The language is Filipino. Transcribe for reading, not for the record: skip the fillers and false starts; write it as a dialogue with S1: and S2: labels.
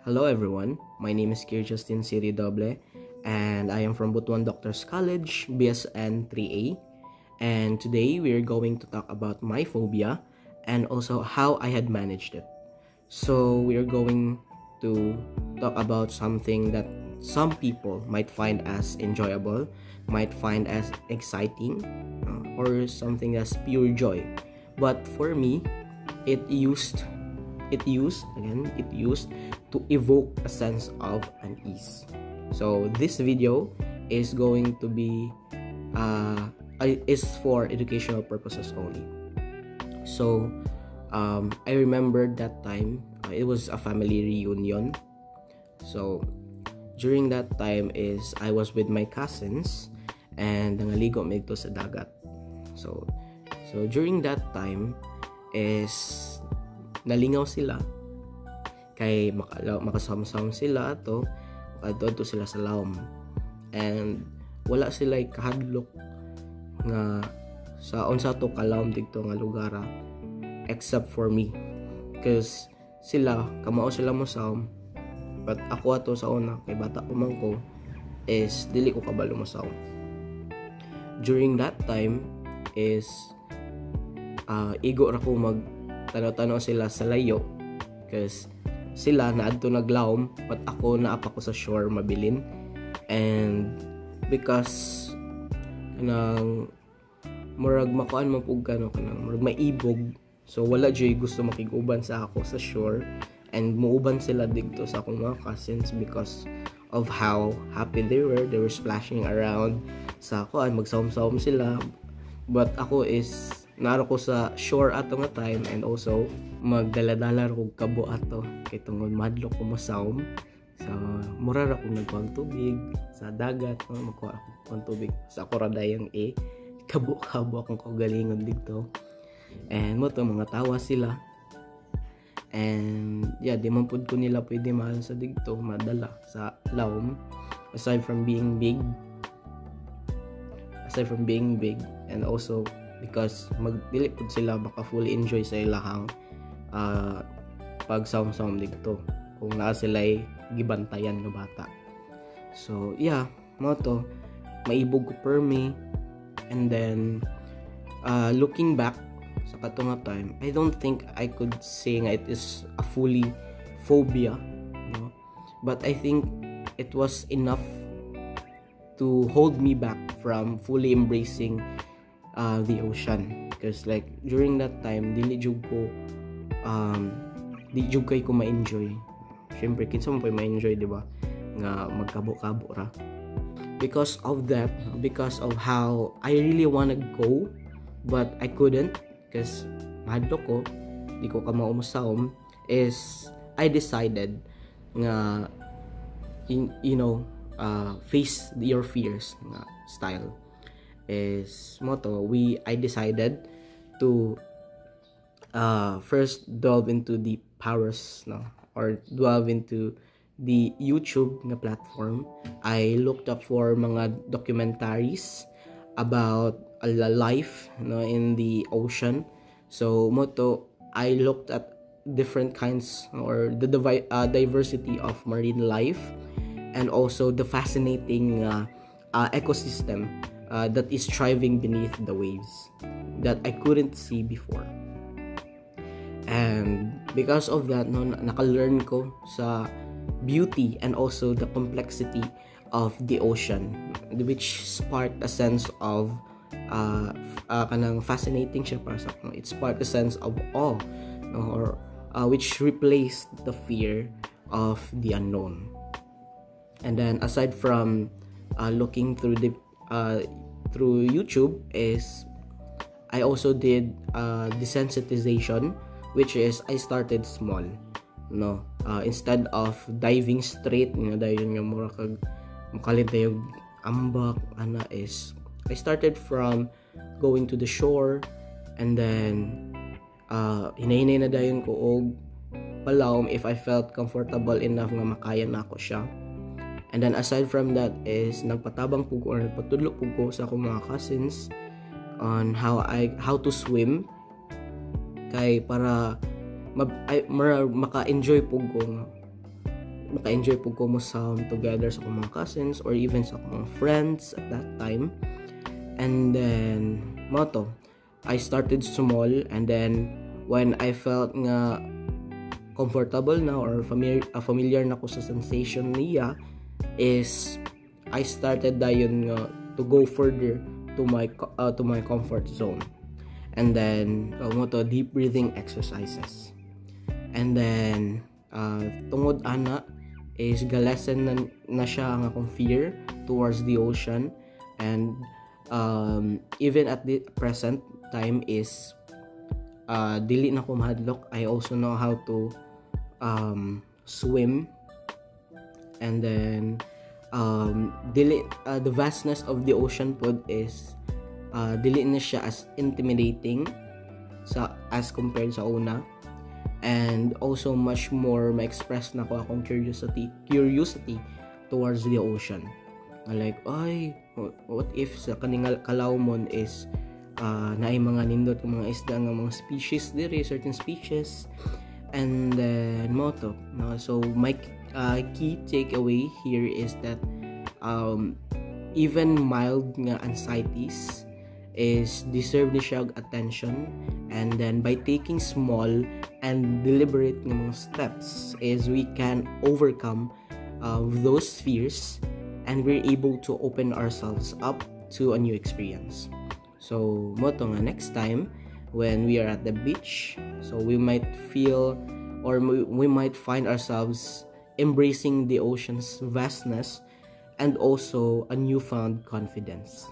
S1: Hello everyone, my name is Kier Justin Siri Doble and I am from Butuan Doctors College, BSN 3A, and today we are going to talk about my phobia and also how I had managed it. So we are going to talk about something that some people might find as enjoyable, might find as exciting, or something as pure joy. But for me, it used to evoke a sense of unease. So this video is going to be is for educational purposes only. So I remembered that time it was a family reunion. So during that time is I was with my cousins and nangaligo mi dito sa dagat. So during that time is nalingaw sila kay makasama-sama sila ato makadto sila sa lawom, and wala sila kahadlok nga sa unsa to kalawom dito nga lugar except for me, cause sila kamao sila mo sawm, but ako ato sa una kay bata pa man ko is dili ko kabalo mo sawm. During that time is igo ra ko mag tanaw-tanaw sila sa layo, cause sila naadto naglawom but ako naapa ko sa shore mabilin, and because kanang murag makuan man pug kanang murag maibog, so wala jay gusto makiguban sa ako sa shore, and muuban sila dito sa akong mga cousins because of how happy they were splashing around sa ako, ay magsawom-sawom sila, but ako is naro ko sa shore ato nga time, and also magdala-dala ko kabo ato kay tungod madlok ko masawm. So mura ra ko nagkuang tubig sa dagat, magkuha ako ng tubig sa koradayang kabo-kabo akong kagalingon dito, and mo to mga tawa sila, and yeah, di man pud ko nila pwede mahal sa digto madala sa lawom aside from being big, and also because magdili pud sila baka fully enjoy sa ilahang pagsawm-sawm dito kung naa sila'y gibantayan nga bata. So yeah, mo to maibog ko per me, and then looking back sa kato nga time, I don't think I could say nga it is a fully phobia, but I think it was enough to hold me back from fully embracing the ocean, because like during that time di jud kay ko ma-enjoy. Syempre kinsa mo pa ma-enjoy, di ba, nga magkabo-kabo ra. Because of how I really wanna go but I couldn't, because mahadlok ko, di ko ka maumusawm, is I decided nga face your fears nga style is motto. I decided to first delve into the powers, or delve into the YouTube na platform. I looked up for mga documentaries about life in the ocean. So motto, I looked at different kinds or the diversity of marine life, and also the fascinating ecosystem that is thriving beneath the waves that I couldn't see before. And because of that, naka-learn ko sa beauty and also the complexity of the ocean, which sparked a sense of kanang fascinating siya para sa akin. It sparked a sense of awe, or which replaced the fear of the unknown. And then aside from looking through through YouTube, is I also did desensitization, which is I started small, instead of diving straight, dayon yung mura kag makalit yung ambak is I started from going to the shore, and then hinahinay na dayon ko og palawom if I felt comfortable enough nga makaya na ako siya. And then aside from that is nagpatabang pug or nagpatudlo pug ko sa akong mga cousins on how to swim, kay para maka-enjoy pug ko maka-enjoy po ko mo sound together sa akong mga cousins or even sa akong mga friends at that time. And then moto, I started small, and then when I felt nga comfortable na or familiar na ko sa sensation niya, is I started dayon nga to go further to my comfort zone. And then moto, deep breathing exercises. And then tungod ana is galesen na siya ang akong fear towards the ocean. And even at the present time is dili na ko mahadlok. I also know how to swim. And then the vastness of the ocean pod is dili na siya as intimidating as compared sa una. And also much more ma-express na ko akong curiosity towards the ocean. Like, ay, what if sa kaningal kalawmon is naay mga nindot ng mga isda ng mga species dire, certain species. And then moto, no? So my key takeaway here is that even mild nga anxieties is deserve ni siya attention. And then by taking small and deliberate nga mga steps is we can overcome those fears, and we're able to open ourselves up to a new experience. So moto nga, next time when we are at the beach, so we might feel or we might find ourselves embracing the ocean's vastness and also a newfound confidence.